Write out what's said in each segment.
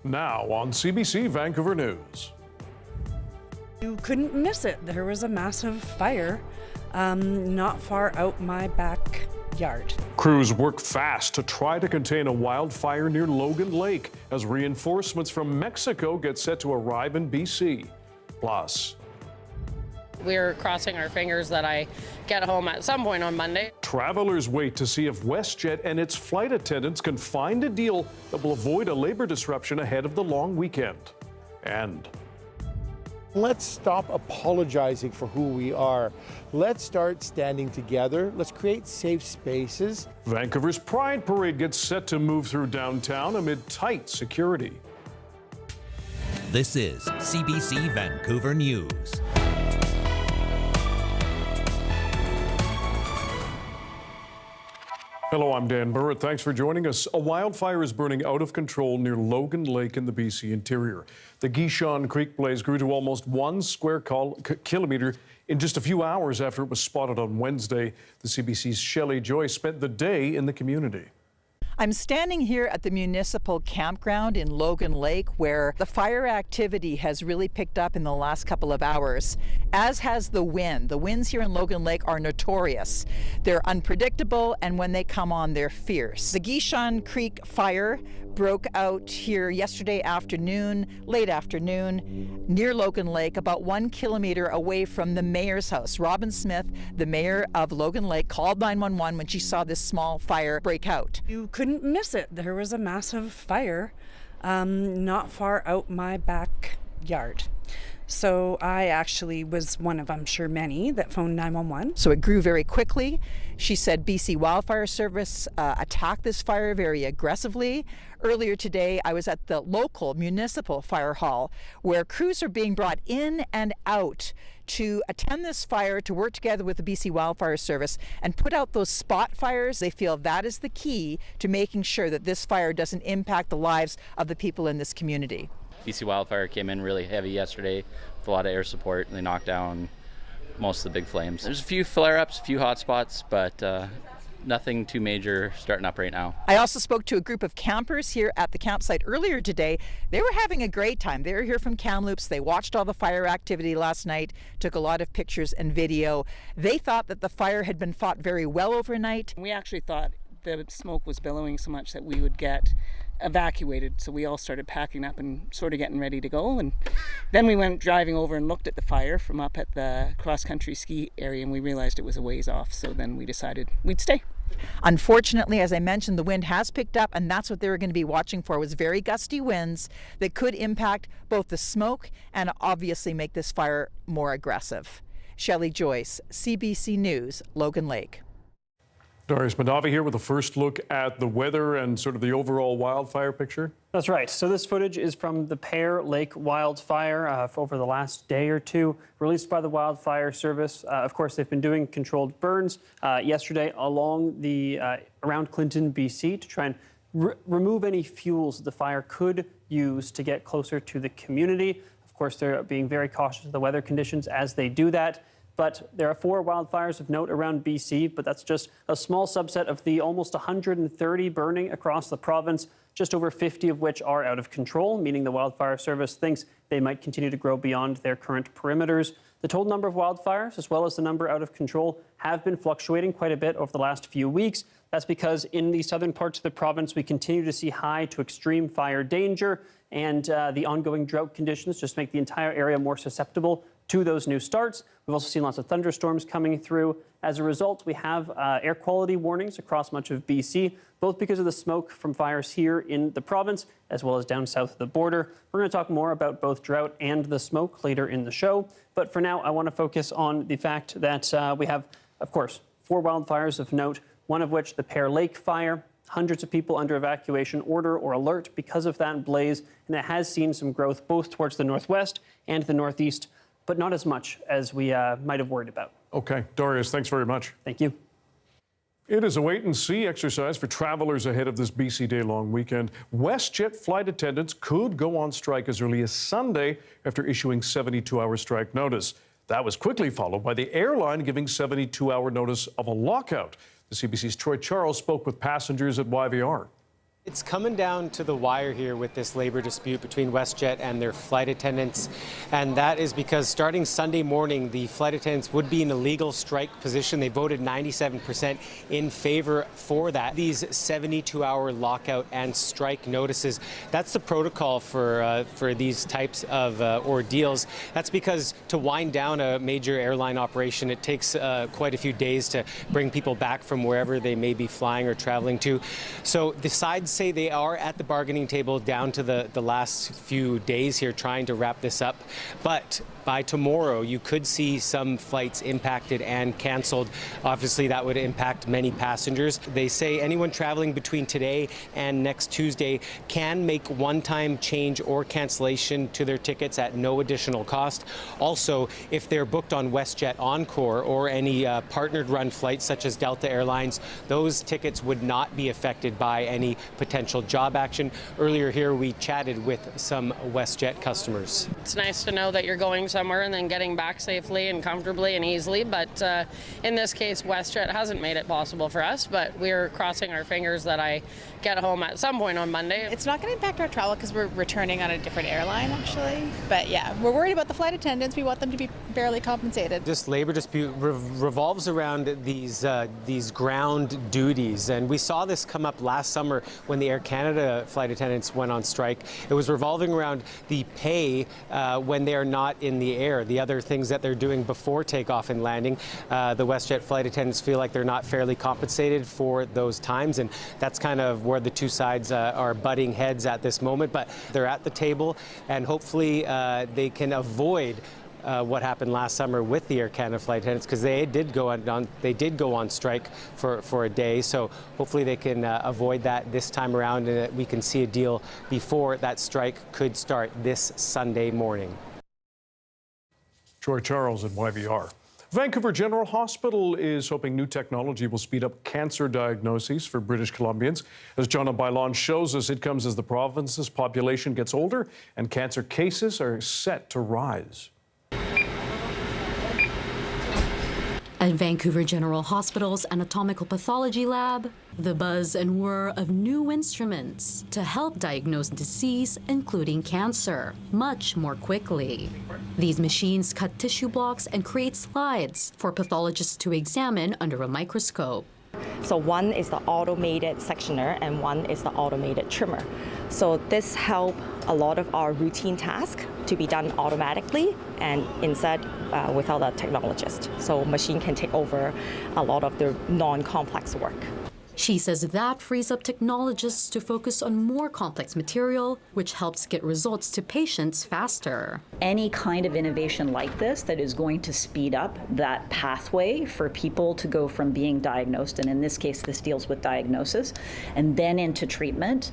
Now on CBC Vancouver News. You couldn't miss it. There was a massive fire not far out my backyard. Crews work fast to try to contain a wildfire near Logan Lake as reinforcements from Mexico get set to arrive in BC. Plus, we're crossing our fingers that I get home at some point on Monday. Travelers wait to see if WestJet and its flight attendants can find a deal that will avoid a labor disruption ahead of the long weekend. And let's stop apologizing for who we are. Let's start standing together. Let's create safe spaces. Vancouver's Pride Parade gets set to move through downtown amid tight security. This is CBC Vancouver News. Hello, I'm Dan Burritt. Thanks for joining us. A wildfire is burning out of control near Logan Lake in the BC interior. The Gishon Creek blaze grew to almost 1 square kilometre in just a few hours after it was spotted on Wednesday. The CBC's Shelley Joyce spent the day in the community. I'm standing here at the municipal campground in Logan Lake, where the fire activity has really picked up in the last couple of hours, as has the wind. The winds here in Logan Lake are notorious. They're unpredictable, and when they come on, they're fierce. The Gishon Creek fire broke out here yesterday afternoon, late afternoon, near Logan Lake, about 1 kilometre away from the mayor's house. Robin Smith, the mayor of Logan Lake, called 911 when she saw this small fire break out. You couldn't miss it. There was a massive fire not far out my backyard. So I actually was one of, I'm sure, many that phoned 911. So it grew very quickly. She said BC Wildfire Service attacked this fire very aggressively. Earlier today, I was at the local municipal fire hall where crews are being brought in and out to attend this fire, to work together with the BC Wildfire Service and put out those spot fires. They feel that is the key to making sure that this fire doesn't impact the lives of the people in this community. BC Wildfire came in really heavy yesterday with a lot of air support, and they knocked down most of the big flames. There's a few flare-ups, a few hot spots, but nothing too major starting up right now. I also spoke to a group of campers here at the campsite earlier today. They were having a great time. They were here from Kamloops. They watched all the fire activity last night, took a lot of pictures and video. They thought that the fire had been fought very well overnight. We actually thought the smoke was billowing so much that we would get evacuated, so we all started packing up and sort of getting ready to go. And then we went driving over and looked at the fire from up at the cross-country ski area, and we realized it was a ways off, so then we decided we'd stay. Unfortunately, as I mentioned, the wind has picked up, and that's what they were going to be watching for, was very gusty winds that could impact both the smoke and obviously make this fire more aggressive. Shelley Joyce, CBC News, Logan Lake. Darius Madavi here with a first look at the weather and sort of the overall wildfire picture. That's right. So this footage is from the Pear Lake wildfire over the last day or two, released by the Wildfire Service. Of course, they've been doing controlled burns yesterday along the around Clinton, BC, to try and remove any fuels that the fire could use to get closer to the community. Of course, they're being very cautious of the weather conditions as they do that. But there are 4 wildfires of note around BC, but that's just a small subset of the almost 130 burning across the province, just over 50 of which are out of control, meaning the Wildfire Service thinks they might continue to grow beyond their current perimeters. The total number of wildfires, as well as the number out of control, have been fluctuating quite a bit over the last few weeks. That's because in the southern parts of the province, we continue to see high to extreme fire danger, and the ongoing drought conditions just make the entire area more susceptible to those new starts. We've also seen lots of thunderstorms coming through. As a result, we have air quality warnings across much of BC, both because of the smoke from fires here in the province, as well as down south of the border. We're going to talk more about both drought and the smoke later in the show. But for now, I want to focus on the fact that we have, of course, 4 wildfires of note, one of which the Pear Lake fire. Hundreds of people under evacuation order or alert because of that blaze, and it has seen some growth both towards the northwest and the northeast, but not as much as we might have worried about. Okay, Darius, thanks very much. Thank you. It is a wait-and-see exercise for travelers ahead of this BC day-long weekend. WestJet flight attendants could go on strike as early as Sunday after issuing 72-hour strike notice. That was quickly followed by the airline giving 72-hour notice of a lockout. The CBC's Troy Charles spoke with passengers at YVR. It's coming down to the wire here with this labor dispute between WestJet and their flight attendants. And that is because starting Sunday morning, the flight attendants would be in a legal strike position. They voted 97% in favor for that. These 72-hour lockout and strike notices, that's the protocol for these types of ordeals. That's because to wind down a major airline operation, it takes quite a few days to bring people back from wherever they may be flying or traveling to. So the sides say they are at the bargaining table down to the last few days here trying to wrap this up. But by tomorrow, you could see some flights impacted and canceled. Obviously, that would impact many passengers. They say anyone traveling between today and next Tuesday can make one-time change or cancellation to their tickets at no additional cost. Also, if they're booked on WestJet Encore or any partnered run flights such as Delta Airlines, those tickets would not be affected by any potential job action. Earlier here, we chatted with some WestJet customers. It's nice to know that you're going somewhere and then getting back safely and comfortably and easily, but in this case, WestJet hasn't made it possible for us, but we're crossing our fingers that I get home at some point on Monday. It's not going to impact our travel because we're returning on a different airline, actually. But yeah, we're worried about the flight attendants. We want them to be fairly compensated. This labor dispute revolves around these ground duties, and we saw this come up last summer when the Air Canada flight attendants went on strike. It was revolving around the pay when they are not in the air, the other things that they're doing before takeoff and landing. The WestJet flight attendants feel like they're not fairly compensated for those times, and that's kind of where the two sides are butting heads at this moment. But they're at the table, and hopefully they can avoid what happened last summer with the Air Canada flight attendants, because they did go on strike for a day. So hopefully they can avoid that this time around, and that we can see a deal before that strike could start this Sunday morning. Troy Charles at YVR. Vancouver General Hospital is hoping new technology will speed up cancer diagnoses for British Columbians. As Jonna Bailon shows us, it comes as the province's population gets older and cancer cases are set to rise. At Vancouver General Hospital's anatomical pathology lab, the buzz and whir of new instruments to help diagnose disease, including cancer, much more quickly. These machines cut tissue blocks and create slides for pathologists to examine under a microscope. So one is the automated sectioner and one is the automated trimmer. So this helps a lot of our routine tasks to be done automatically and instead without a technologist. So machine can take over a lot of the non-complex work. She says that frees up technologists to focus on more complex material, which helps get results to patients faster. Any kind of innovation like this that is going to speed up that pathway for people to go from being diagnosed, and in this case, this deals with diagnosis, and then into treatment,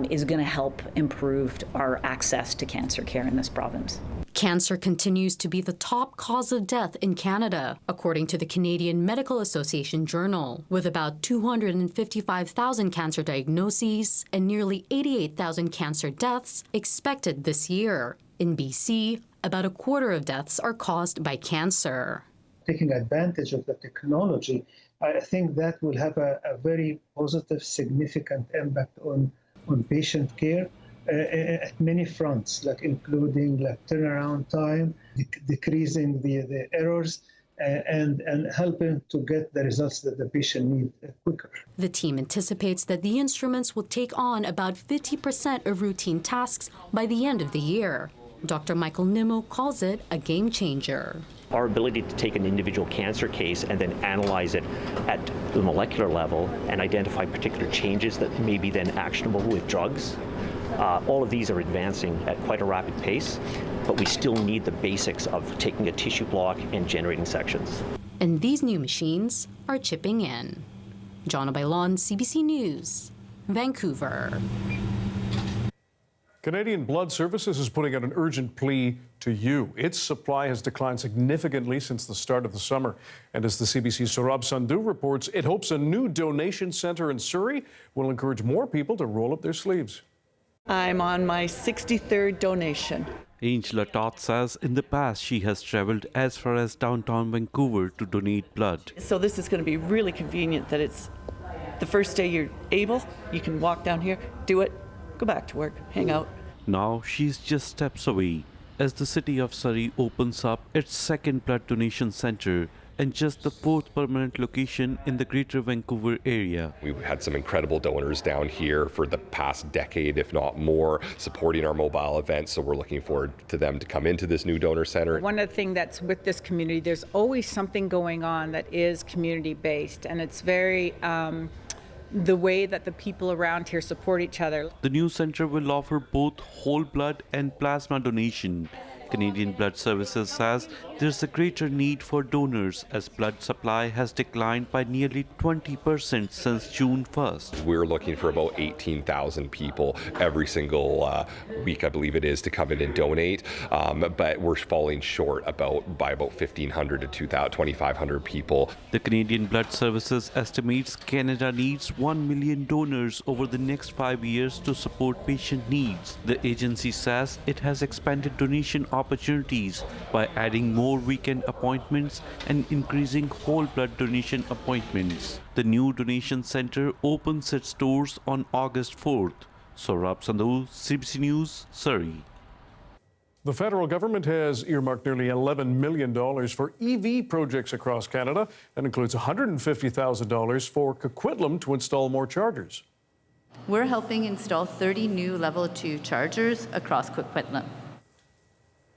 is going to help improve our access to cancer care in this province. Cancer continues to be the top cause of death in Canada, according to the Canadian Medical Association Journal, with about 255,000 cancer diagnoses and nearly 88,000 cancer deaths expected this year. In BC, about a quarter of deaths are caused by cancer. Taking advantage of the technology, I think that will have a very positive, significant impact on patient care at many fronts, like including turnaround time, decreasing the errors, and helping to get the results that the patient needs quicker. The team anticipates that the instruments will take on about 50% of routine tasks by the end of the year. Dr. Michael Nimmo calls it a game changer. Our ability to take an individual cancer case and then analyze it at the molecular level and identify particular changes that may be then actionable with drugs. All of these are advancing at quite a rapid pace, but we still need the basics of taking a tissue block and generating sections. And these new machines are chipping in. Jonna Bailon, CBC News, Vancouver. Canadian Blood Services is putting out an urgent plea to you. Its supply has declined significantly since the start of the summer. And as the CBC's Saurabh Sandhu reports, it hopes a new donation centre in Surrey will encourage more people to roll up their sleeves. I'm on my 63rd donation. Angela Toth says in the past she has travelled as far as downtown Vancouver to donate blood. So this is going to be really convenient that it's The first day you're able, you can walk down here, do it, go back to work, hang out. Now she's just steps away as the city of Surrey opens up its second blood donation center and just the fourth permanent location in the Greater Vancouver area. We've had some incredible donors down here for the past decade, if not more, supporting our mobile events, so we're looking forward to them to come into this new donor center. One of the things that's with this community, there's always something going on that is community-based, and it's very the way that the people around here support each other. The new center will offer both whole blood and plasma donation. Canadian Blood Services says there's a greater need for donors as blood supply has declined by nearly 20% since June 1st. We're looking for about 18,000 people every single week, I believe it is, to come in and donate, but we're falling short by about 1,500 to 2,500 people. The Canadian Blood Services estimates Canada needs 1 million donors over the next 5 years to support patient needs. The agency says it has expanded donation opportunities by adding more weekend appointments and increasing whole blood donation appointments. The new donation center opens its doors on August 4th. Saurabh Sandhu, CBC News, Surrey. The federal government has earmarked nearly $11 million for EV projects across Canada. That includes $150,000 for Coquitlam to install more chargers. We're helping install 30 new Level 2 chargers across Coquitlam.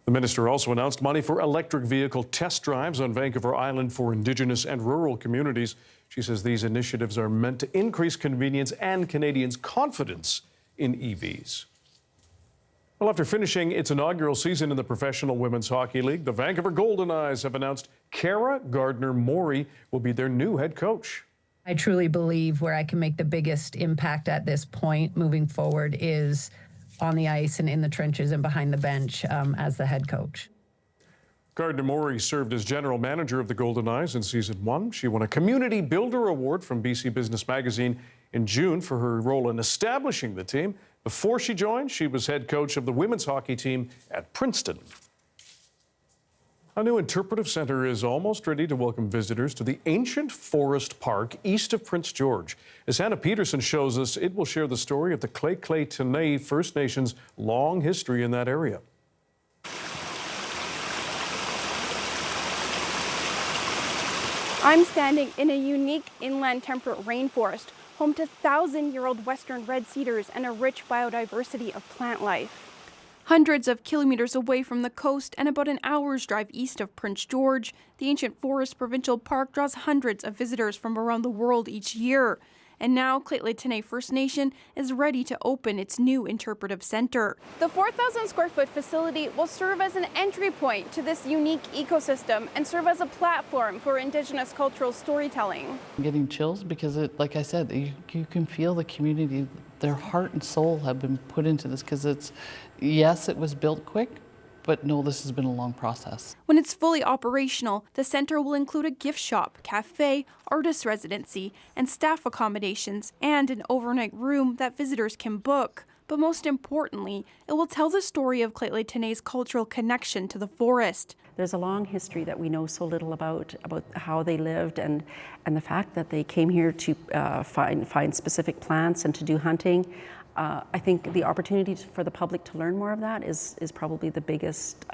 The minister also announced money for electric vehicle test drives on Vancouver Island for Indigenous and rural communities. She says these initiatives are meant to increase convenience and Canadians' confidence in EVs. Well, after finishing its inaugural season in the Professional Women's Hockey League, the Vancouver Golden Eyes have announced Cara Gardner-Maury will be their new head coach. I truly believe where I can make the biggest impact at this point moving forward is on the ice and in the trenches and behind the bench as the head coach. Gardner-Maury served as general manager of the Golden Eyes in Season 1. She won a Community Builder Award from BC Business Magazine in June for her role in establishing the team. Before she joined, she was head coach of the women's hockey team at Princeton. A new interpretive center is almost ready to welcome visitors to the ancient forest park east of Prince George. As Hannah Peterson shows us, it will share the story of the Tene First Nations' long history in that area. I'm standing in a unique inland temperate rainforest, home to 1,000-year-old western red cedars and a rich biodiversity of plant life. Hundreds of kilometers away from the coast and about an hour's drive east of Prince George, the Ancient Forest Provincial Park draws hundreds of visitors from around the world each year. And now Tene First Nation is ready to open its new interpretive center. The 4,000 square foot facility will serve as an entry point to this unique ecosystem and serve as a platform for Indigenous cultural storytelling. I'm getting chills because, like I said, you can feel the community, their heart and soul have been put into this because yes, it was built quick, but no, this has been a long process. When it's fully operational, the center will include a gift shop, cafe, artist residency, and staff accommodations, and an overnight room that visitors can book. But most importantly, it will tell the story of Lheidli T'enneh's cultural connection to the forest. There's a long history that we know so little about how they lived and the fact that they came here to find specific plants and to do hunting. I think the opportunity for the public to learn more of that is probably the biggest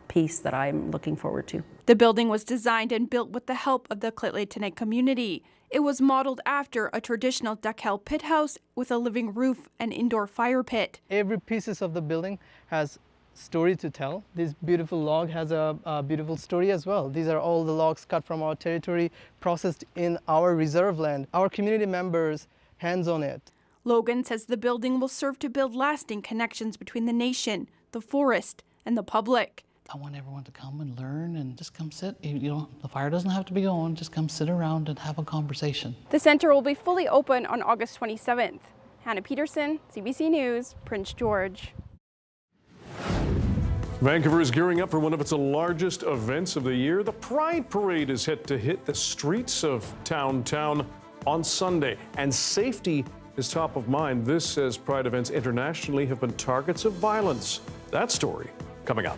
piece that I'm looking forward to. The building was designed and built with the help of the Lheidli T'enneh community. It was modeled after a traditional Dakel pit house with a living roof and indoor fire pit. Every piece of the building has story to tell. This beautiful log has a beautiful story as well. These are all the logs cut from our territory, processed in our reserve land. Our community members hands on it. Logan says the building will serve to build lasting connections between the nation, the forest, and the public. I want everyone to come and learn and just come sit. You know, the fire doesn't have to be going, just come sit around and have a conversation. The center will be fully open on August 27th. Hannah Peterson, CBC News, Prince George. Vancouver is gearing up for one of its largest events of the year. The Pride Parade is set to hit the streets of town on Sunday, and safety is top of mind. This as Pride events internationally have been targets of violence. That story coming up.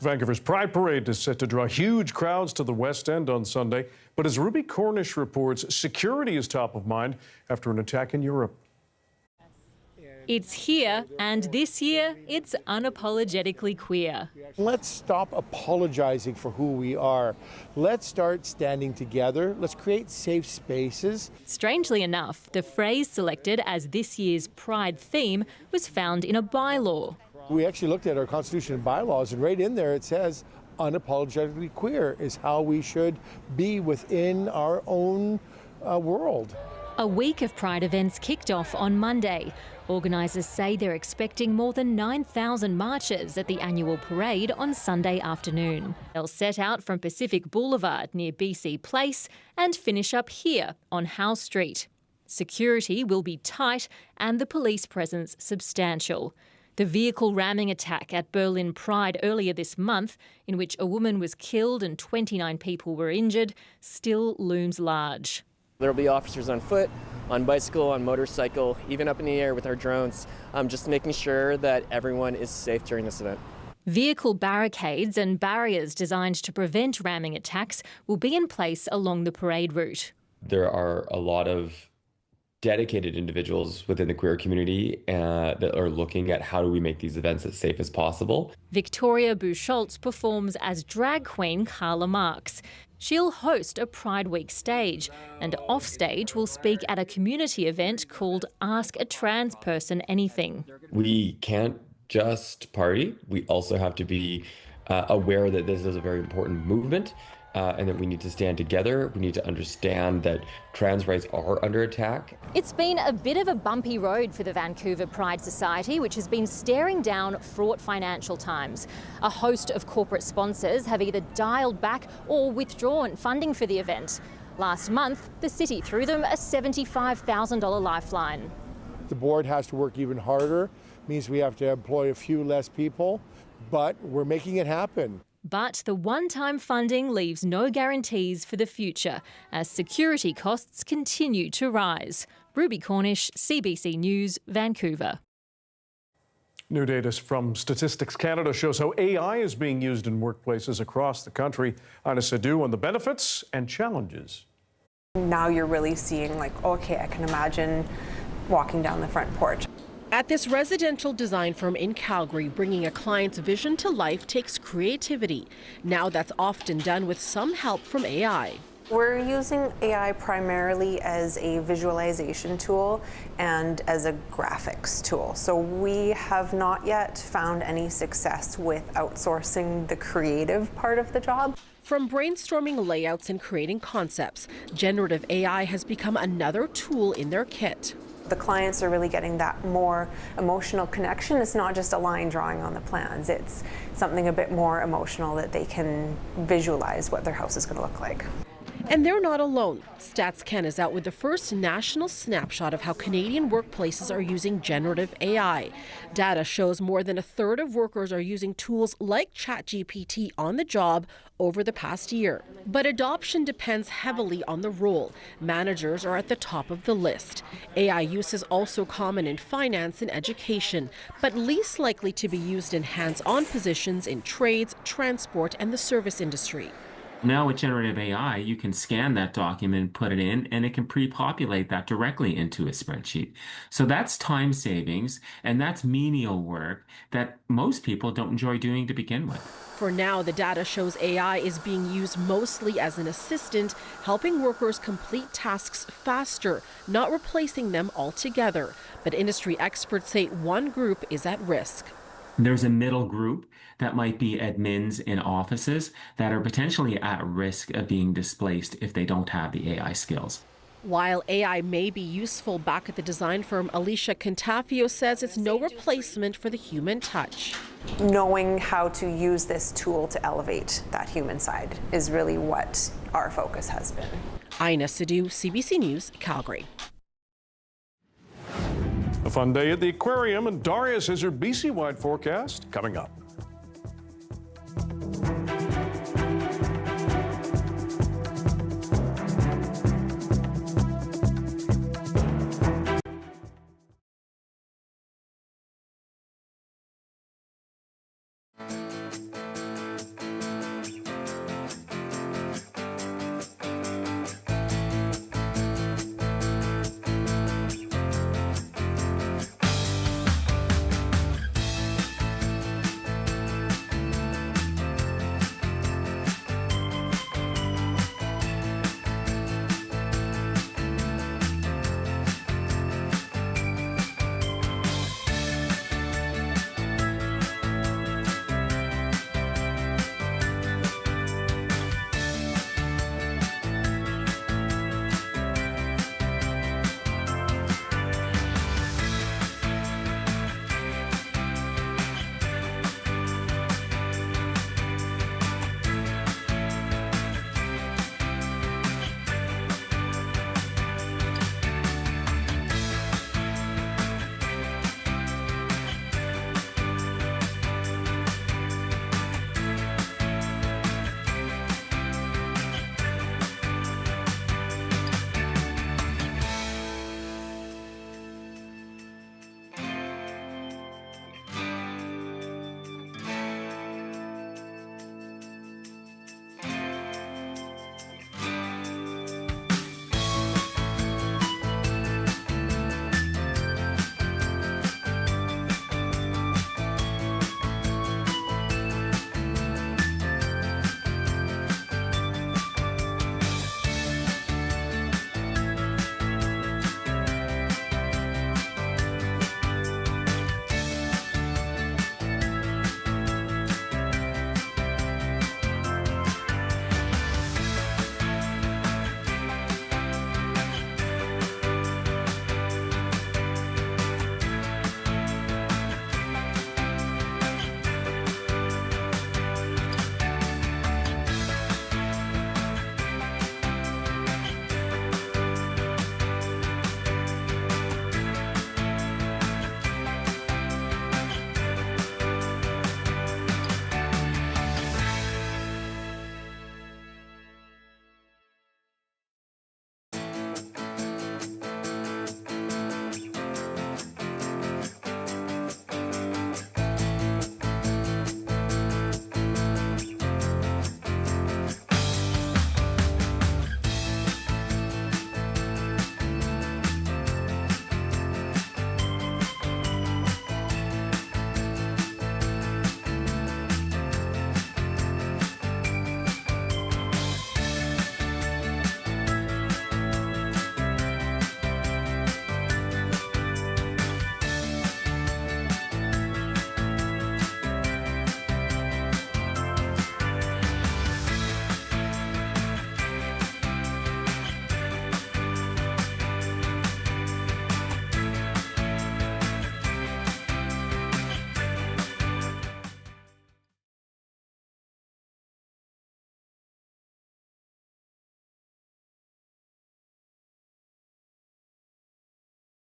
Vancouver's Pride Parade is set to draw huge crowds to the West End on Sunday. But as Ruby Cornish reports, security is top of mind after an attack in Europe. It's here, and this year, it's unapologetically queer. Let's stop apologizing for who we are. Let's start standing together. Let's create safe spaces. Strangely enough, the phrase selected as this year's Pride theme was found in a bylaw. We actually looked at our constitution and bylaws, and right in there it says unapologetically queer is how we should be within our own world. A week of Pride events kicked off on Monday. Organisers say they're expecting more than 9,000 marchers at the annual parade on Sunday afternoon. They'll set out from Pacific Boulevard near BC Place and finish up here on Howe Street. Security will be tight and the police presence substantial. The vehicle ramming attack at Berlin Pride earlier this month, in which a woman was killed and 29 people were injured, still looms large. There will be officers on foot, on bicycle, on motorcycle, even up in the air with our drones, just making sure that everyone is safe during this event. Vehicle barricades and barriers designed to prevent ramming attacks will be in place along the parade route. There are a lot of dedicated individuals within the queer community that are looking at how do we make these events as safe as possible. Victoria Bucholtz performs as drag queen Carla Marks. She'll host a Pride Week stage and offstage will speak at a community event called Ask a Trans Person Anything. We can't just party. We also have to be aware that this is a very important movement and that we need to stand together. We need to understand that trans rights are under attack. It's been a bit of a bumpy road for the Vancouver Pride Society, which has been staring down fraught financial times. A host of corporate sponsors have either dialed back or withdrawn funding for the event. Last month, the city threw them a $75,000 lifeline. The board has to work even harder, means we have to employ a few less people, but we're making it happen. But the one-time funding leaves no guarantees for the future as security costs continue to rise. Ruby Cornish, CBC News, Vancouver. New data from Statistics Canada shows how AI is being used in workplaces across the country. Ina Sidhu on the benefits and challenges. Now you're really seeing like, okay, I can imagine walking down the front porch. At this residential design firm in Calgary, bringing a client's vision to life takes creativity. Now that's often done with some help from AI. We're using AI primarily as a visualization tool and as a graphics tool. So we have not yet found any success with outsourcing the creative part of the job. From brainstorming layouts and creating concepts, generative AI has become another tool in their kit. The clients are really getting that more emotional connection. It's not just a line drawing on the plans. It's something a bit more emotional that they can visualize what their house is going to look like. And they're not alone. StatsCan is out with the first national snapshot of how Canadian workplaces are using generative AI. Data shows more than a third of workers are using tools like ChatGPT on the job over the past year. But adoption depends heavily on the role. Managers are at the top of the list. AI use is also common in finance and education, but least likely to be used in hands-on positions in trades, transport, and the service industry. Now with generative AI, you can scan that document, put it in, and it can pre-populate that directly into a spreadsheet. So that's time savings, and that's menial work that most people don't enjoy doing to begin with. For now, the data shows AI is being used mostly as an assistant, helping workers complete tasks faster, not replacing them altogether. But industry experts say one group is at risk. There's a middle group that might be admins in offices that are potentially at risk of being displaced if they don't have the AI skills. While AI may be useful, back at the design firm, Alicia Cantafio says it's no replacement for the human touch. Knowing how to use this tool to elevate that human side is really what our focus has been. Ina Sidhu, CBC News, Calgary. A fun day at the aquarium, and Darius has her BC-wide forecast coming up.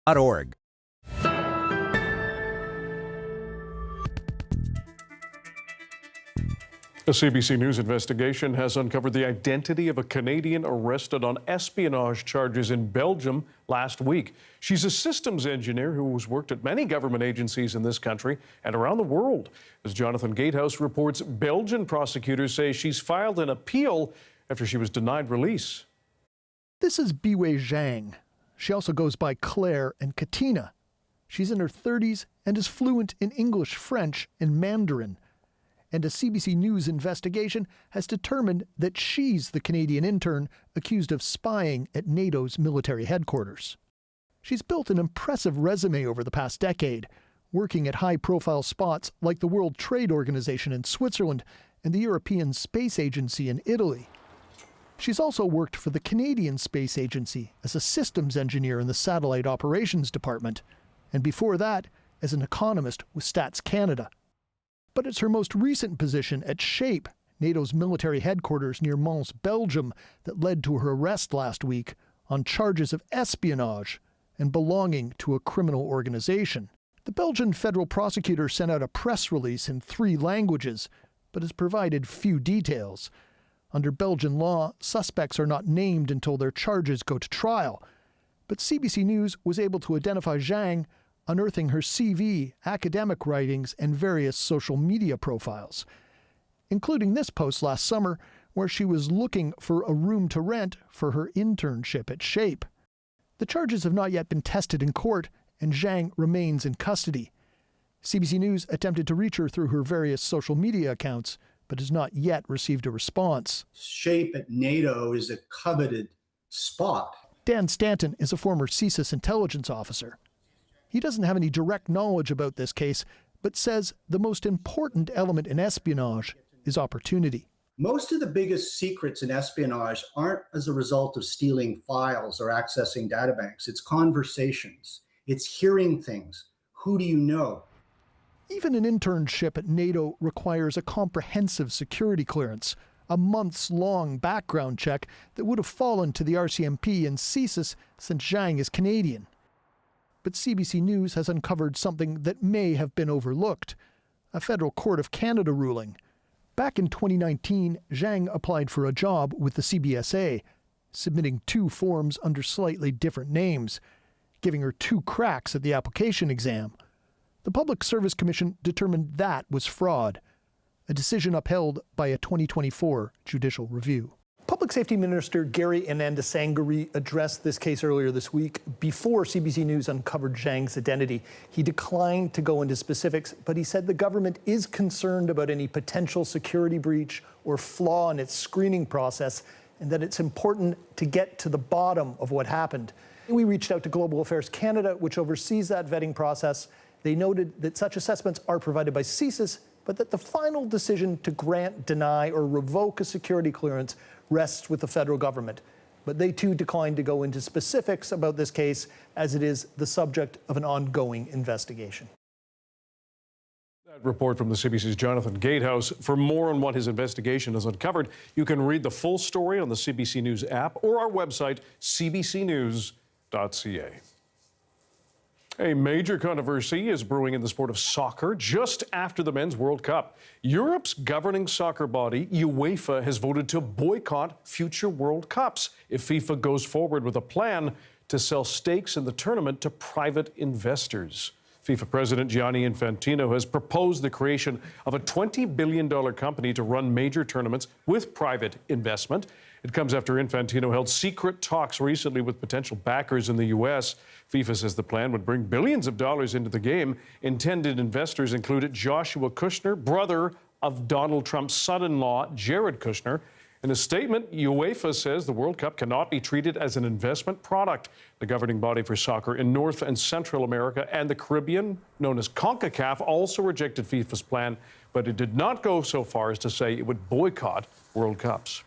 CBC.org. A CBC News investigation has uncovered the identity of a Canadian arrested on espionage charges in Belgium last week. She's a systems engineer who has worked at many government agencies in this country and around the world. As Jonathan Gatehouse reports, Belgian prosecutors say she's filed an appeal after she was denied release. This is Biwei Zhang. She also goes by Claire and Katina. She's in her 30s and is fluent in English, French, and Mandarin. And a CBC News investigation has determined that she's the Canadian intern accused of spying at NATO's military headquarters. She's built an impressive resume over the past decade, working at high-profile spots like the World Trade Organization in Switzerland and the European Space Agency in Italy. She's also worked for the Canadian Space Agency as a systems engineer in the Satellite Operations Department, and before that, as an economist with Stats Canada. But it's her most recent position at SHAPE, NATO's military headquarters near Mons, Belgium, that led to her arrest last week on charges of espionage and belonging to a criminal organization. The Belgian federal prosecutor sent out a press release in 3 languages, but has provided few details. Under Belgian law, suspects are not named until their charges go to trial. But CBC News was able to identify Zhang, unearthing her CV, academic writings, and various social media profiles, including this post last summer where she was looking for a room to rent for her internship at SHAPE. The charges have not yet been tested in court, and Zhang remains in custody. CBC News attempted to reach her through her various social media accounts, but has not yet received a response. SHAPE at NATO is a coveted spot. Dan Stanton is a former CSIS intelligence officer. He doesn't have any direct knowledge about this case, but says the most important element in espionage is opportunity. Most of the biggest secrets in espionage aren't as a result of stealing files or accessing databanks. It's conversations. It's hearing things. Who do you know? Even an internship at NATO requires a comprehensive security clearance, a months-long background check that would have fallen to the RCMP and CSIS since Zhang is Canadian. But CBC News has uncovered something that may have been overlooked, a Federal Court of Canada ruling. Back in 2019, Zhang applied for a job with the CBSA, submitting 2 forms under slightly different names, giving her 2 cracks at the application exam. The Public Service Commission determined that was fraud, a decision upheld by a 2024 judicial review. Public Safety Minister Gary Anandasangari addressed this case earlier this week before CBC News uncovered Zhang's identity. He declined to go into specifics, but he said the government is concerned about any potential security breach or flaw in its screening process, and that it's important to get to the bottom of what happened. We reached out to Global Affairs Canada, which oversees that vetting process. They noted that such assessments are provided by CSIS, but that the final decision to grant, deny, or revoke a security clearance rests with the federal government. But they too declined to go into specifics about this case, as it is the subject of an ongoing investigation. That report from the CBC's Jonathan Gatehouse. For more on what his investigation has uncovered, you can read the full story on the CBC News app or our website, cbcnews.ca. A major controversy is brewing in the sport of soccer just after the Men's World Cup. Europe's governing soccer body, UEFA, has voted to boycott future World Cups if FIFA goes forward with a plan to sell stakes in the tournament to private investors. FIFA President Gianni Infantino has proposed the creation of a $20 billion company to run major tournaments with private investment. It comes after Infantino held secret talks recently with potential backers in the U.S. FIFA says the plan would bring billions of dollars into the game. Intended investors included Joshua Kushner, brother of Donald Trump's son-in-law, Jared Kushner. In a statement, UEFA says the World Cup cannot be treated as an investment product. The governing body for soccer in North and Central America and the Caribbean, known as CONCACAF, also rejected FIFA's plan, but it did not go so far as to say it would boycott World Cups.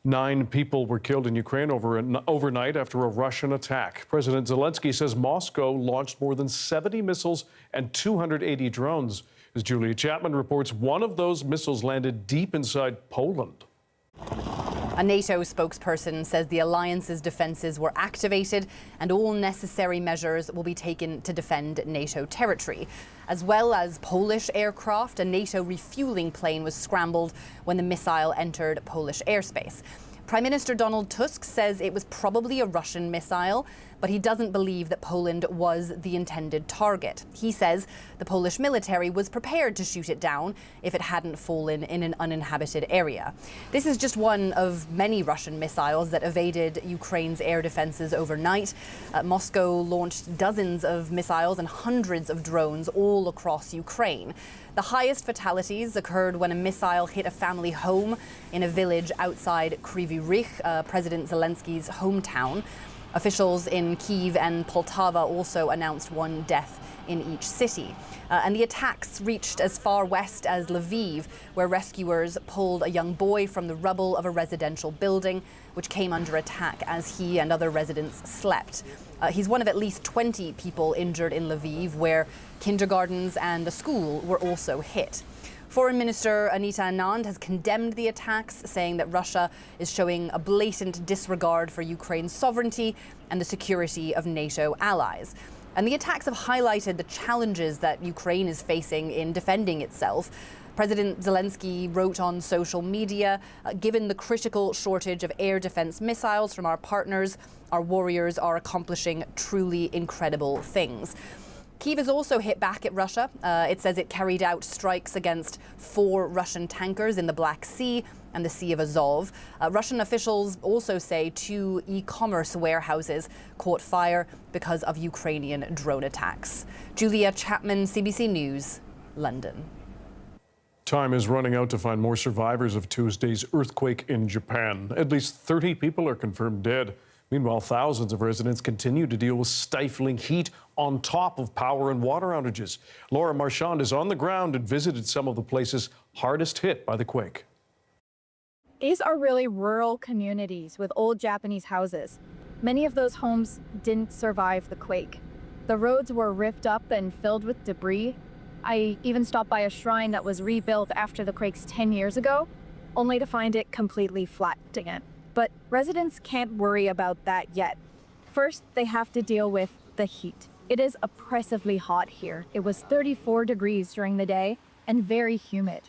9 people were killed in Ukraine overnight after a Russian attack. President Zelensky says Moscow launched more than 70 missiles and 280 drones. As Julia Chapman reports, one of those missiles landed deep inside Poland. A NATO spokesperson says the alliance's defences were activated and all necessary measures will be taken to defend NATO territory. As well as Polish aircraft, a NATO refuelling plane was scrambled when the missile entered Polish airspace. Prime Minister Donald Tusk says it was probably a Russian missile, but he doesn't believe that Poland was the intended target. He says the Polish military was prepared to shoot it down if it hadn't fallen in an uninhabited area. This is just one of many Russian missiles that evaded Ukraine's air defenses overnight. Moscow launched dozens of missiles and hundreds of drones all across Ukraine. The highest fatalities occurred when a missile hit a family home in a village outside Kryvyi Rih, President Zelensky's hometown. Officials in Kyiv and Poltava also announced one death in each city. And the attacks reached as far west as Lviv, where rescuers pulled a young boy from the rubble of a residential building, which came under attack as he and other residents slept. He's one of at least 20 people injured in Lviv, where kindergartens and a school were also hit. Foreign Minister Anita Anand has condemned the attacks, saying that Russia is showing a blatant disregard for Ukraine's sovereignty and the security of NATO allies. And the attacks have highlighted the challenges that Ukraine is facing in defending itself. President Zelensky wrote on social media, given the critical shortage of air defense missiles from our partners, our warriors are accomplishing truly incredible things. Kyiv has also hit back at Russia. It says it carried out strikes against 4 Russian tankers in the Black Sea and the Sea of Azov. Russian officials also say 2 e-commerce warehouses caught fire because of Ukrainian drone attacks. Julia Chapman, CBC News, London. Time is running out to find more survivors of Tuesday's earthquake in Japan. At least 30 people are confirmed dead. Meanwhile, thousands of residents continue to deal with stifling heat on top of power and water outages. Laura Marchand is on the ground and visited some of the places hardest hit by the quake. These are really rural communities with old Japanese houses. Many of those homes didn't survive the quake. The roads were ripped up and filled with debris. I even stopped by a shrine that was rebuilt after the quakes 10 years ago, only to find it completely flat again. But residents can't worry about that yet. First, they have to deal with the heat. It is oppressively hot here. It was 34 degrees during the day and very humid.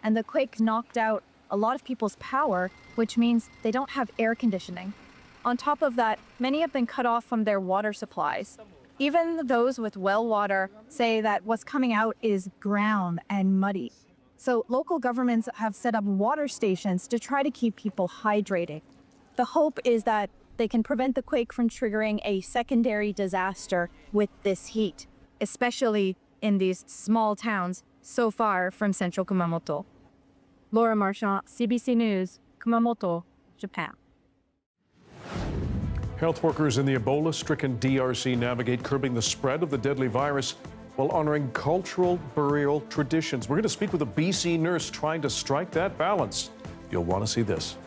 And the quake knocked out a lot of people's power, which means they don't have air conditioning. On top of that, many have been cut off from their water supplies. Even those with well water say that what's coming out is brown and muddy. So local governments have set up water stations to try to keep people hydrated. The hope is that they can prevent the quake from triggering a secondary disaster with this heat, especially in these small towns so far from central Kumamoto. Laura Marchand, CBC News, Kumamoto, Japan. Health workers in the Ebola-stricken DRC navigate curbing the spread of the deadly virus while honoring cultural burial traditions. We're going to speak with a BC nurse trying to strike that balance. You'll want to see this.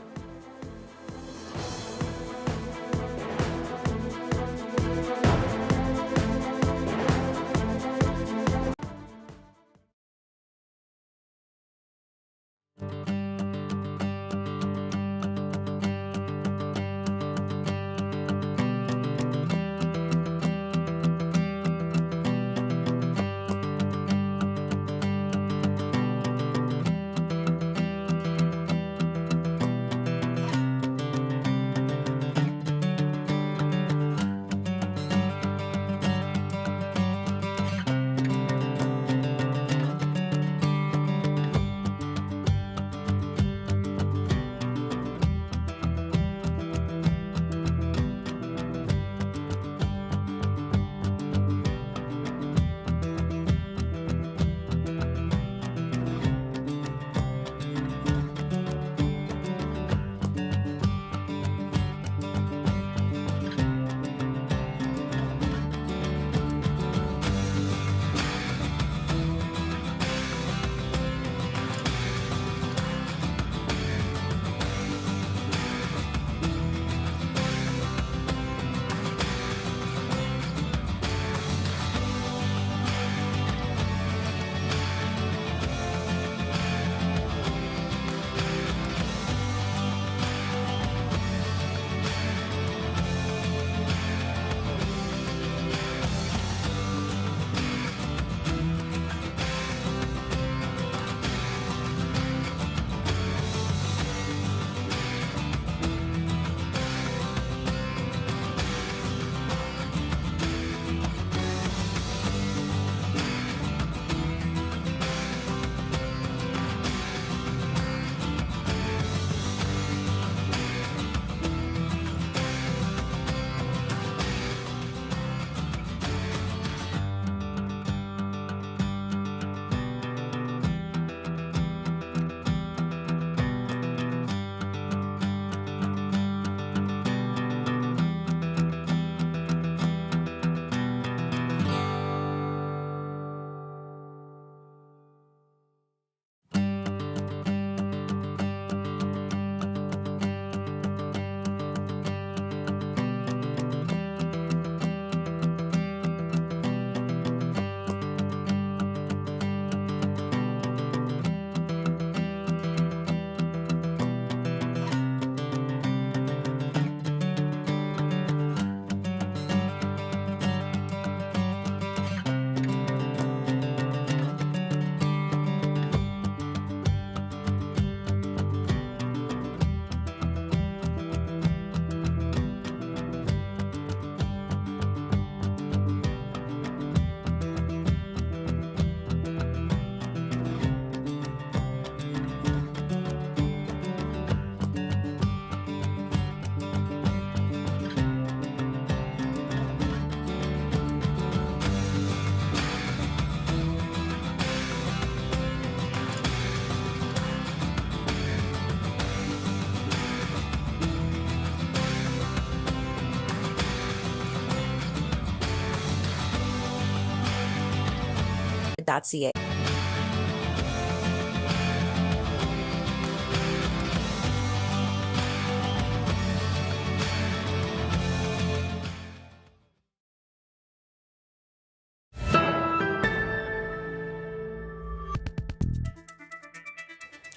wildfire.ca.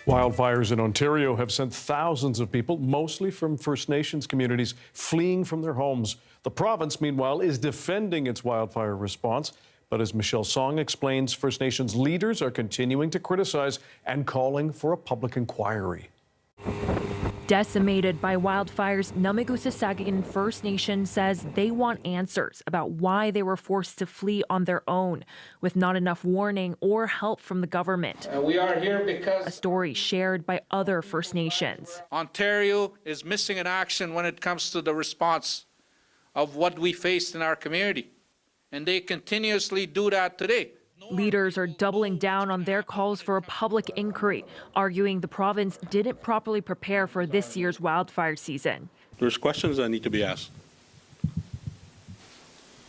Wildfires in Ontario have sent thousands of people, mostly from First Nations communities, fleeing from their homes. The province, meanwhile, is defending its wildfire response. But as Michelle Song explains, First Nations leaders are continuing to criticize and calling for a public inquiry. Decimated by wildfires, Namigoussasagan First Nation says they want answers about why they were forced to flee on their own, with not enough warning or help from the government. We are here because a story shared by other First Nations. Ontario is missing in action when it comes to the response of what we faced in our community, and they continuously do that today. Leaders are doubling down on their calls for a public inquiry, arguing the province didn't properly prepare for this year's wildfire season. There's questions that need to be asked,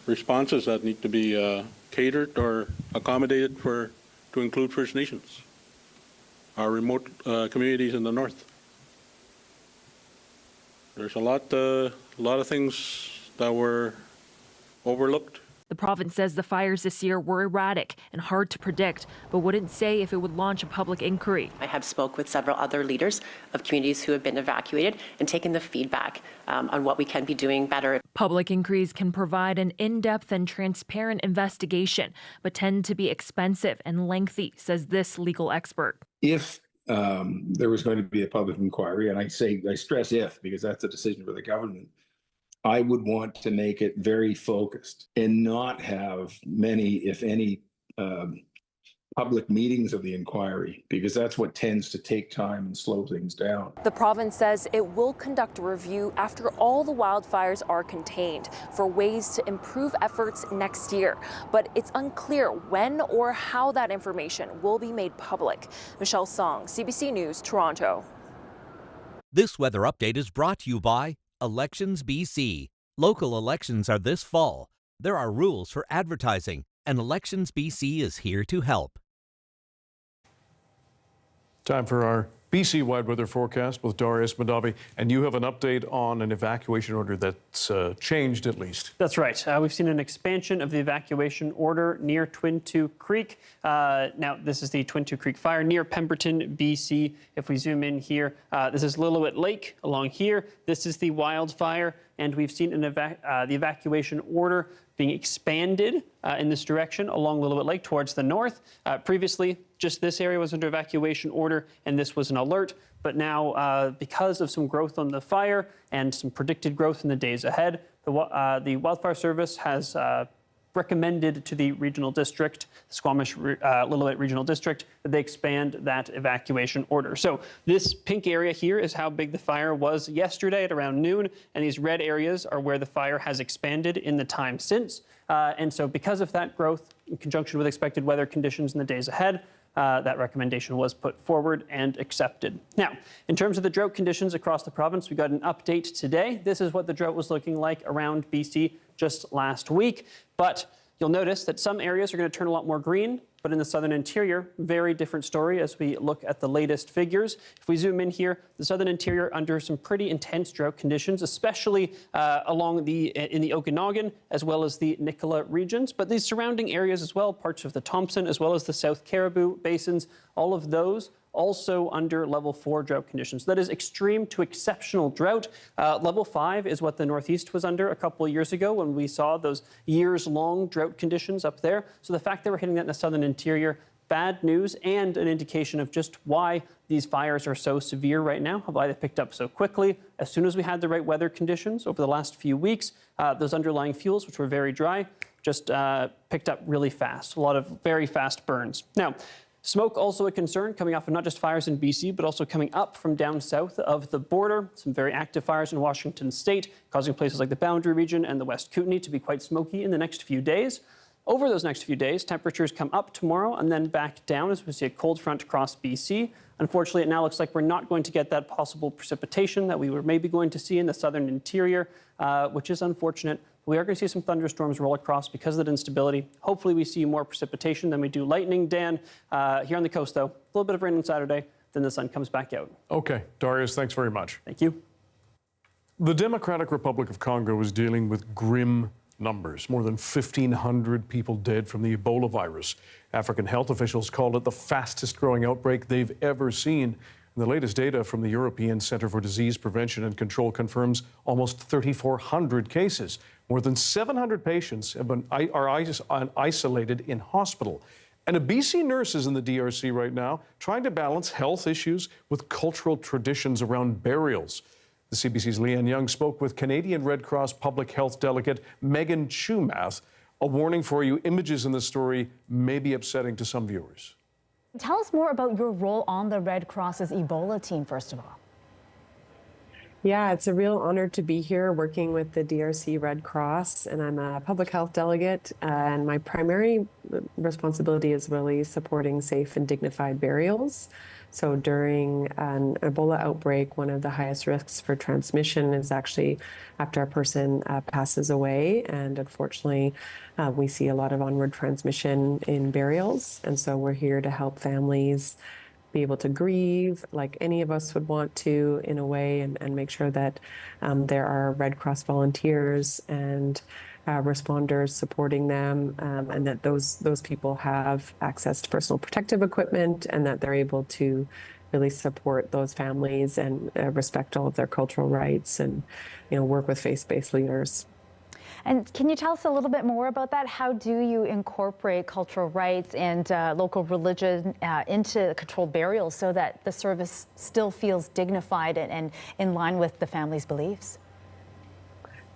responses that need to be catered or accommodated to include First Nations, our remote communities in the north. There's a lot of things that were overlooked. The province says the fires this year were erratic and hard to predict, but wouldn't say if it would launch a public inquiry. I have spoke with several other leaders of communities who have been evacuated and taken the feedback on what we can be doing better. Public inquiries can provide an in-depth and transparent investigation, but tend to be expensive and lengthy, says this legal expert. If there was going to be a public inquiry, and I stress if, because that's a decision for the government, I would want to make it very focused and not have many, if any, public meetings of the inquiry, because that's what tends to take time and slow things down. The province says it will conduct a review after all the wildfires are contained for ways to improve efforts next year. But it's unclear when or how that information will be made public. Michelle Song, CBC News, Toronto. This weather update is brought to you by Elections BC. Local elections are this fall. There are rules for advertising, and Elections BC is here to help. Time for our BC-wide weather forecast with Darius Madavi, and you have an update on an evacuation order that's changed at least. That's right. We've seen an expansion of the evacuation order near Twin2 Creek. Now, this is the Twin2 Creek fire near Pemberton, BC. If we zoom in here, this is Lillooet Lake along here. This is the wildfire, and we've seen the evacuation order being expanded in this direction along Lillooet Lake towards the north. Previously, just this area was under evacuation order, and this was an alert. But now, because of some growth on the fire and some predicted growth in the days ahead, the Wildfire Service has recommended to the regional district, the Squamish Lillooet Regional District, that they expand that evacuation order. So this pink area here is how big the fire was yesterday at around noon, and these red areas are where the fire has expanded in the time since. And so because of that growth, in conjunction with expected weather conditions in the days ahead, that recommendation was put forward and accepted. Now, in terms of the drought conditions across the province, we got an update today. This is what the drought was looking like around BC just last week. But you'll notice that some areas are going to turn a lot more green, but in the southern interior, very different story as we look at the latest figures. If we zoom in here, the southern interior under some pretty intense drought conditions, especially in the Okanagan as well as the Nicola regions, but these surrounding areas as well, parts of the Thompson as well as the South Caribou basins, all of those also under level 4 drought conditions. That is extreme to exceptional drought. Level 5 is what the Northeast was under a couple of years ago when we saw those years-long drought conditions up there. So the fact that we're hitting that in the southern interior, bad news and an indication of just why these fires are so severe right now, why they picked up so quickly. As soon as we had the right weather conditions over the last few weeks, those underlying fuels, which were very dry, just picked up really fast. A lot of very fast burns. Now, smoke also a concern coming off of not just fires in BC, but also coming up from down south of the border. Some very active fires in Washington state, causing places like the Boundary region and the West Kootenay to be quite smoky in the next few days. Over those next few days, temperatures come up tomorrow and then back down as we see a cold front across BC. Unfortunately, it now looks like we're not going to get that possible precipitation that we were maybe going to see in the southern interior, which is unfortunate. We are going to see some thunderstorms roll across because of that instability. Hopefully we see more precipitation than we do lightning, Dan. Here on the coast, though, a little bit of rain on Saturday, then the sun comes back out. Okay, Darius, thanks very much. Thank you. The Democratic Republic of Congo is dealing with grim numbers. More than 1,500 people dead from the Ebola virus. African health officials called it the fastest growing outbreak they've ever seen. And the latest data from the European Centre for Disease Prevention and Control confirms almost 3,400 cases. More than 700 patients are isolated in hospital. And a BC nurse is in the DRC right now trying to balance health issues with cultural traditions around burials. The CBC's Leanne Young spoke with Canadian Red Cross Public Health Delegate Megan Chumath. A warning for you, images in this story may be upsetting to some viewers. Tell us more about your role on the Red Cross's Ebola team, first of all. Yeah, it's a real honor to be here working with the DRC Red Cross, and I'm a public health delegate, and my primary responsibility is really supporting safe and dignified burials. So during an Ebola outbreak, one of the highest risks for transmission is actually after a person passes away. And unfortunately, we see a lot of onward transmission in burials. And so we're here to help families be able to grieve like any of us would want to in a way, and make sure that there are Red Cross volunteers and responders supporting them, and that those people have access to personal protective equipment, and that they're able to really support those families and respect all of their cultural rights, and work with faith-based leaders. And can you tell us a little bit more about that? How do you incorporate cultural rights and local religion into controlled burials so that the service still feels dignified and in line with the family's beliefs?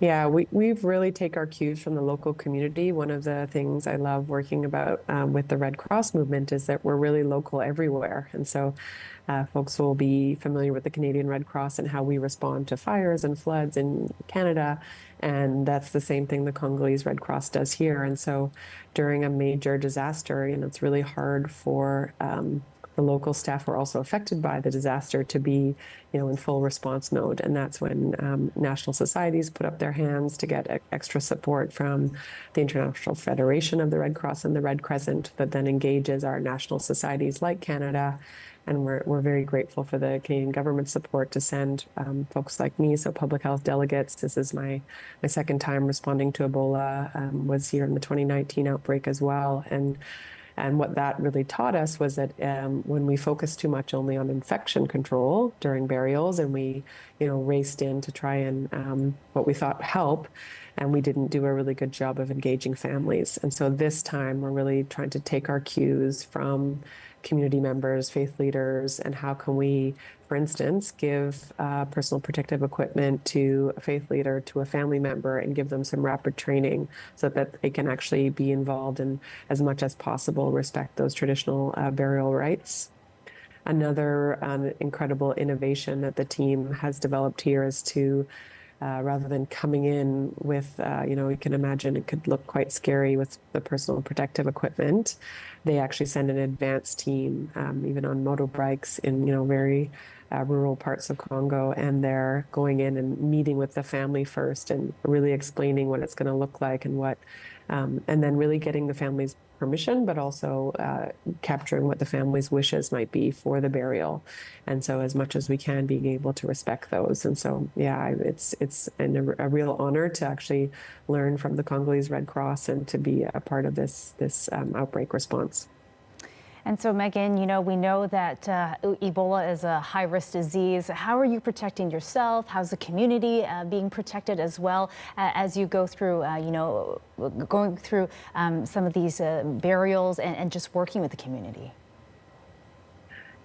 Yeah, we've really take our cues from the local community. One of the things I love working about with the Red Cross movement is that we're really local everywhere. And so folks will be familiar with the Canadian Red Cross and how we respond to fires and floods in Canada. And that's the same thing the Congolese Red Cross does here. And so during a major disaster, it's really hard for the local staff who are also affected by the disaster to be, in full response mode. And that's when national societies put up their hands to get extra support from the International Federation of the Red Cross and the Red Crescent that then engages our national societies like Canada. And we're very grateful for the Canadian government support to send folks like me, so public health delegates. This is my second time responding to Ebola, was here in the 2019 outbreak as well. And what that really taught us was that when we focused too much only on infection control during burials, and we, raced in to try and what we thought help, and we didn't do a really good job of engaging families. And so this time we're really trying to take our cues from community members, faith leaders, and how can we, for instance, give personal protective equipment to a faith leader, to a family member, and give them some rapid training so that they can actually be involved and, as much as possible, respect those traditional burial rites. Another incredible innovation that the team has developed here is to rather than coming in with, you can imagine it could look quite scary with the personal protective equipment. They actually send an advanced team, even on motorbikes in, very rural parts of Congo, and they're going in and meeting with the family first and really explaining what it's going to look like and what, and then really getting the family's permission, but also capturing what the family's wishes might be for the burial. And so as much as we can, being able to respect those. And so, yeah, it's a real honor to actually learn from the Congolese Red Cross and to be a part of this outbreak response. And so, Megan, we know that Ebola is a high-risk disease. How are you protecting yourself? How's the community being protected as well as you go through, going through some of these burials and just working with the community?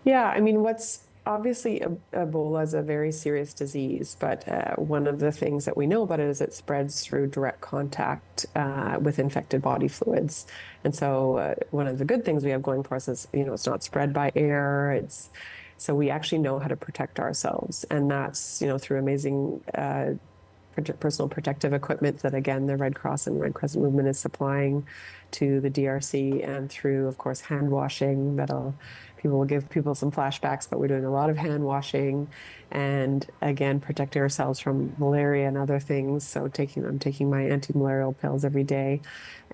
Yeah, what's obviously Ebola is a very serious disease, but one of the things that we know about it is it spreads through direct contact with infected body fluids. And so one of the good things we have going for us is, it's not spread by air. So we actually know how to protect ourselves. And that's, through amazing personal protective equipment that, again, the Red Cross and Red Crescent movement is supplying to the DRC, and through, of course, hand washing. People will give people some flashbacks, but we're doing a lot of hand washing, and again, protecting ourselves from malaria and other things. So I'm taking my anti-malarial pills every day,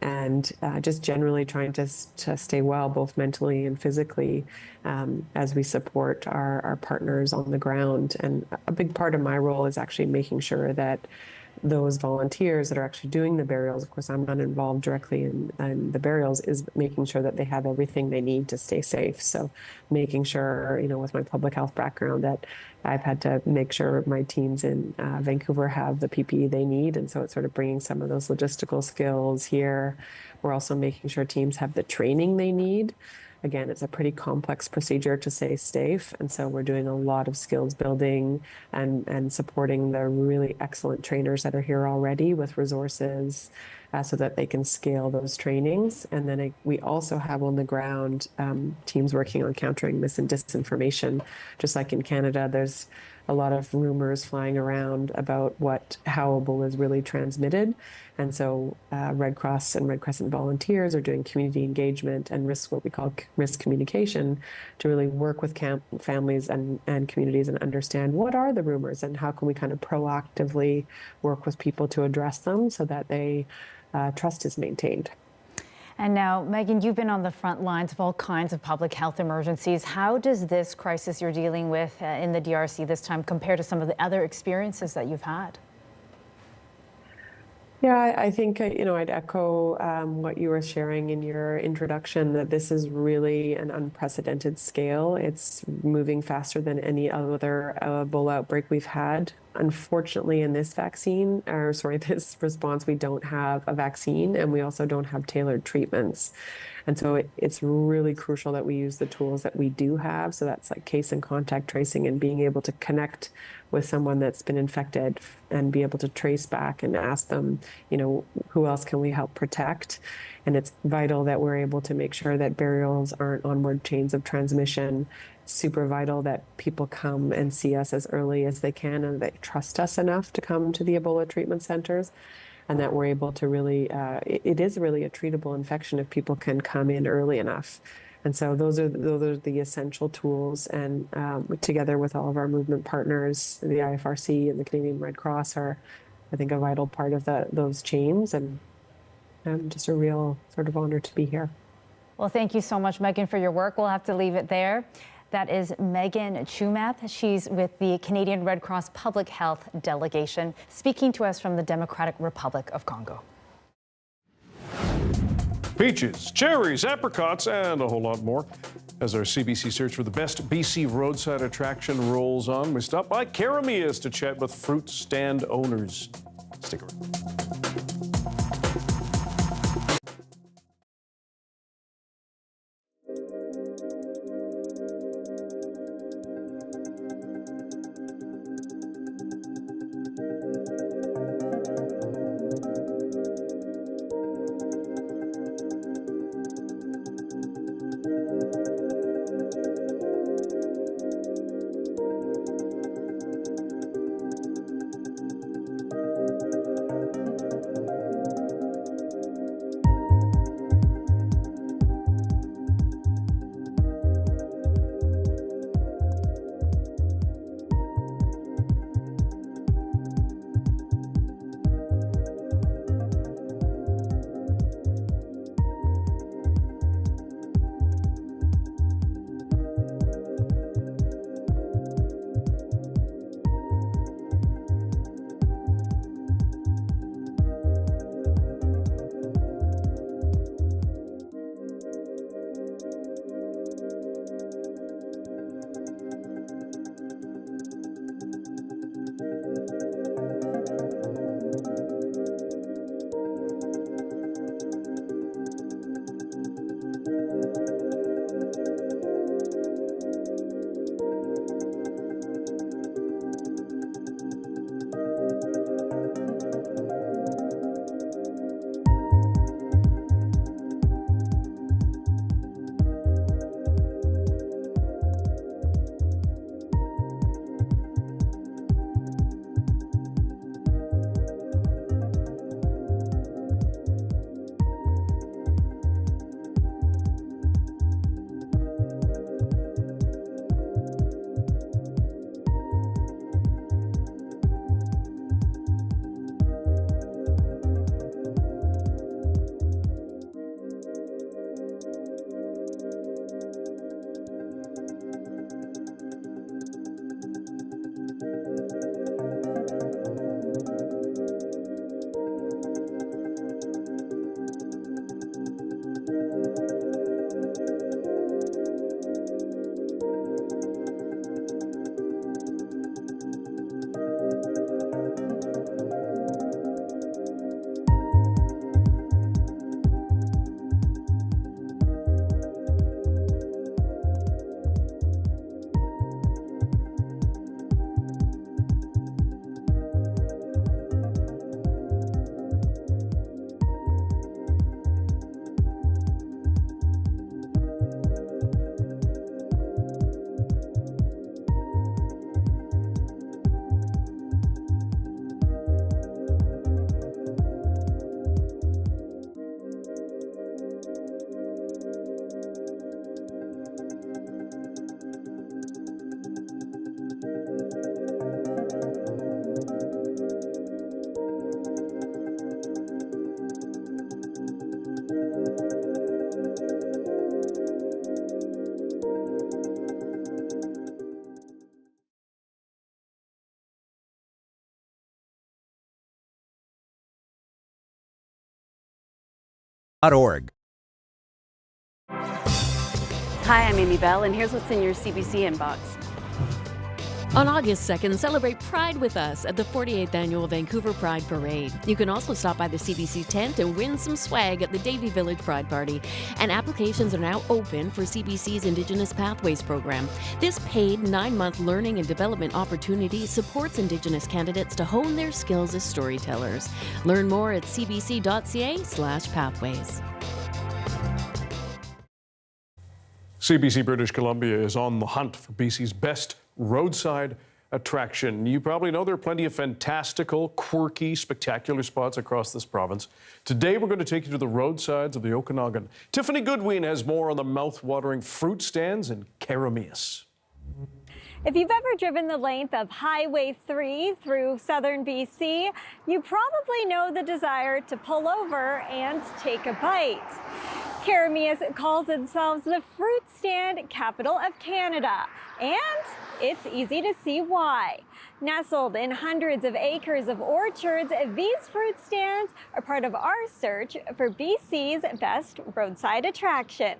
and just generally trying to stay well, both mentally and physically, as we support our partners on the ground. And a big part of my role is actually making sure that those volunteers that are actually doing the burials, of course, I'm not involved directly in the burials, is making sure that they have everything they need to stay safe. So making sure, with my public health background, that I've had to make sure my teams in Vancouver have the PPE they need. And so it's sort of bringing some of those logistical skills here. We're also making sure teams have the training they need. Again, it's a pretty complex procedure to stay safe, and so we're doing a lot of skills building and supporting the really excellent trainers that are here already with resources so that they can scale those trainings. And then we also have on the ground teams working on countering mis and disinformation. Just like in Canada, there's a lot of rumors flying around about how Ebola is really transmitted. And so Red Cross and Red Crescent volunteers are doing community engagement and what we call risk communication, to really work with families and communities and understand what are the rumors and how can we kind of proactively work with people to address them so that trust is maintained. And now, Megan, you've been on the front lines of all kinds of public health emergencies. How does this crisis you're dealing with in the DRC this time compare to some of the other experiences that you've had? Yeah, I think, I'd echo what you were sharing in your introduction, that this is really an unprecedented scale. It's moving faster than any other Ebola outbreak we've had. Unfortunately, in this this response, we don't have a vaccine, and we also don't have tailored treatments. And so it's really crucial that we use the tools that we do have. So that's like case and contact tracing and being able to connect with someone that's been infected and be able to trace back and ask them, who else can we help protect? And it's vital that we're able to make sure that burials aren't onward chains of transmission. Super vital that people come and see us as early as they can, and they trust us enough to come to the Ebola treatment centers, and that we're able to really, it is really a treatable infection if people can come in early enough. And so those are the essential tools, and together with all of our movement partners, the IFRC and the Canadian Red Cross are, I think, a vital part of those chains, and just a real sort of honor to be here. Well, thank you so much, Megan, for your work. We'll have to leave it there. That is Megan Chumath. She's with the Canadian Red Cross Public Health Delegation, speaking to us from the Democratic Republic of Congo. Peaches, cherries, apricots, and a whole lot more. As our CBC search for the best BC roadside attraction rolls on, we stop by Karamia's to chat with fruit stand owners. Stick around. CBC.org. Hi, I'm Amy Bell, and here's what's in your CBC inbox. On August 2nd, celebrate Pride with us at the 48th Annual Vancouver Pride Parade. You can also stop by the CBC tent and win some swag at the Davie Village Pride Party. And applications are now open for CBC's Indigenous Pathways program. This paid 9-month learning and development opportunity supports Indigenous candidates to hone their skills as storytellers. Learn more at cbc.ca/pathways. CBC British Columbia is on the hunt for BC's best roadside attraction. You probably know there are plenty of fantastical, quirky, spectacular spots across this province. Today we're going to take you to the roadsides of the Okanagan. Tiffany Goodwin has more on the mouth-watering fruit stands in Karamias. If you've ever driven the length of Highway 3 through southern BC, you probably know the desire to pull over and take a bite. Karamias calls themselves the fruit stand capital of Canada, and it's easy to see why. Nestled in hundreds of acres of orchards, these fruit stands are part of our search for BC's best roadside attraction.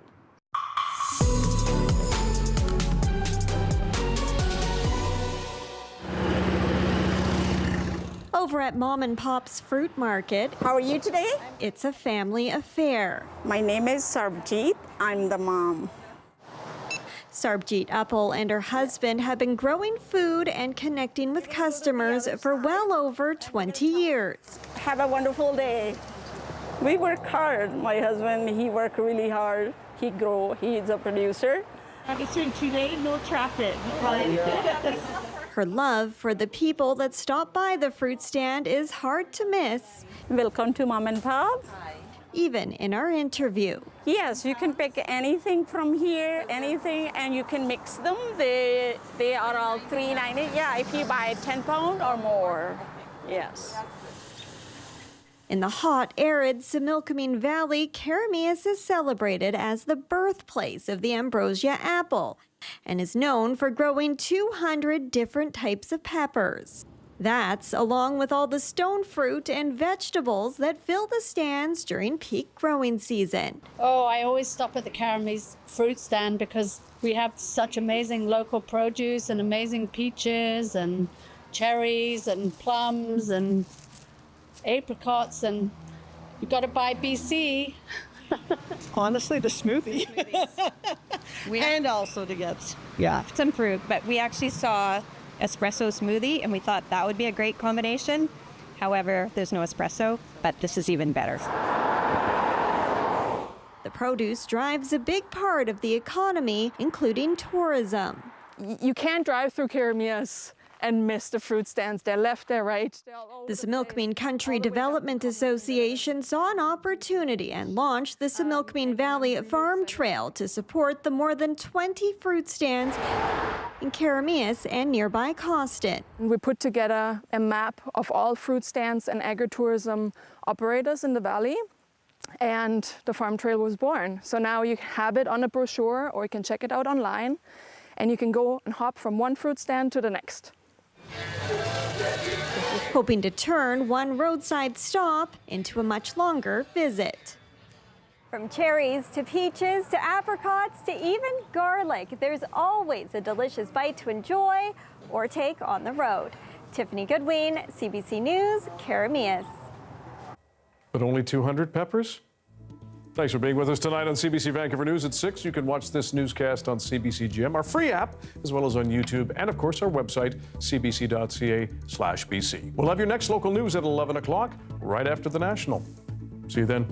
Over at Mom and Pop's Fruit Market. How are you today? It's a family affair. My name is Sarbjeet. I'm the mom. Sarbjeet Uppal and her husband have been growing food and connecting with customers for well over 20 years. Have a wonderful day. We work hard. My husband, he works really hard. He's a producer. Between today, no traffic. Her love for the people that stop by the fruit stand is hard to miss. Welcome to Mom and Pop. Even in our interview. Yes, you can pick anything from here, anything, and you can mix them. They are all $3.90. Yeah, if you buy 10 pound or more. Yes. In the hot, arid Similkameen Valley, Karamias is celebrated as the birthplace of the ambrosia apple and is known for growing 200 different types of peppers. That's along with all the stone fruit and vegetables that fill the stands during peak growing season. Oh, I always stop at the Karamias fruit stand because we have such amazing local produce and amazing peaches and cherries and plums and apricots, and you got to buy BC. Honestly, the smoothie. And also the gifts. Yeah, some fruit, but we actually saw espresso smoothie and we thought that would be a great combination. However, there's no espresso, but this is even better. The produce drives a big part of the economy, including tourism. You can't drive through Karamias and miss the fruit stands. They're left, they're right. The Similkameen Country Development Association saw an opportunity and launched the Similkameen Valley Farm Trail to support the more than 20 fruit stands in Karamias and nearby Costin. We put together a map of all fruit stands and agritourism operators in the valley, and the farm trail was born. So now you have it on a brochure, or you can check it out online, and you can go and hop from one fruit stand to the next. Hoping to turn one roadside stop into a much longer visit. From cherries to peaches to apricots to even garlic, there's always a delicious bite to enjoy or take on the road. Tiffany Goodwin, CBC News, Karamias. But only 200 peppers? Thanks for being with us tonight on CBC Vancouver News at 6. You can watch this newscast on CBC GM, our free app, as well as on YouTube, and of course our website, cbc.ca/BC. We'll have your next local news at 11 o'clock, right after the National. See you then.